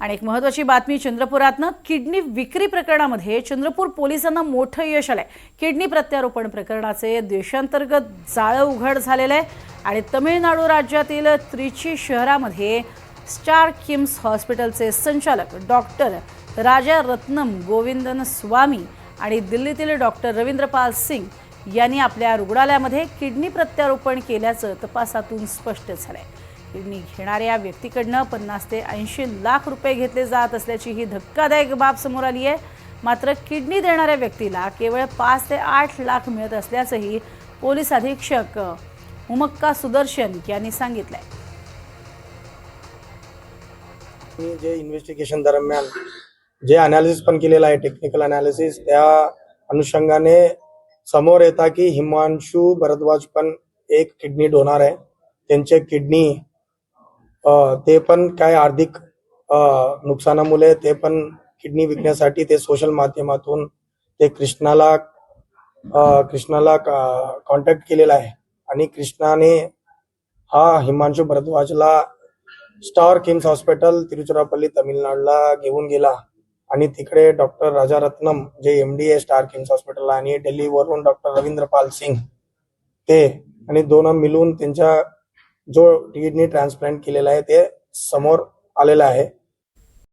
आणि एक महत्त्वाची बातमी चंद्रपुरातनं किडनी विक्री प्रकरणामध्ये चंद्रपूर पोलिसांना मोठं यश आलंय। किडनी प्रत्यारोपण प्रकरणाचे देशांतर्गत जाळं उघड झालेलं आहे आणि तमिळनाडू राज्यातील त्रिची शहरामध्ये स्टार किम्स हॉस्पिटलचे संचालक डॉक्टर राजा रत्नम गोविंदन स्वामी आणि दिल्लीतील डॉक्टर रविंद्रपाल सिंग यांनी आपल्या रुग्णालयामध्ये किडनी प्रत्यारोपण केल्याचं तपासातून स्पष्ट झालंय। किडनी घेणाऱ्या व्यक्तीकडनं 50 ते 80 लाख रुपये घेतले जात असल्याची ही धक्कादायक बाब समोर आली आहे। मात्र किडनी देणाऱ्या व्यक्तीला केवळ 5 ते 8 लाख मिळत असल्याचंही पोलीस अधीक्षक उमक्का सुदर्शन यांनी सांगितलंय। जे इन्व्हेस्टिगेशन दरम्यान जे अनालिसिस पण केलेलं आहे, टेक्निकल अनालिसिस, त्या अनुषंगाने समोर येता की हिमांशु भरद्वाज पण एक किडनी डोनर आहे। त्यांचे किडनी ते पण काय आर्थिक नुकसानामुळे ते पण किडनी विकण्यासाठी ते सोशल माध्यमातून ते कृष्णाला कॉन्टॅक्ट केलेला आहे आणि कृष्णाने हा हिमांशु भरद्वाजला स्टार किम्स हॉस्पिटल तिरुचिरापल्ली तामिळनाडूला घेऊन गेला आणि तिकडे डॉक्टर राजा रत्नम जे एमडी आहे स्टार किम्स हॉस्पिटलला आणि दिल्लीवरून डॉक्टर रविंद्रपाल सिंग ते आणि दोन मिळून त्यांच्या जो किडनी ट्रान्सप्लांट केलेला आहे ते समोर आलेला आहे।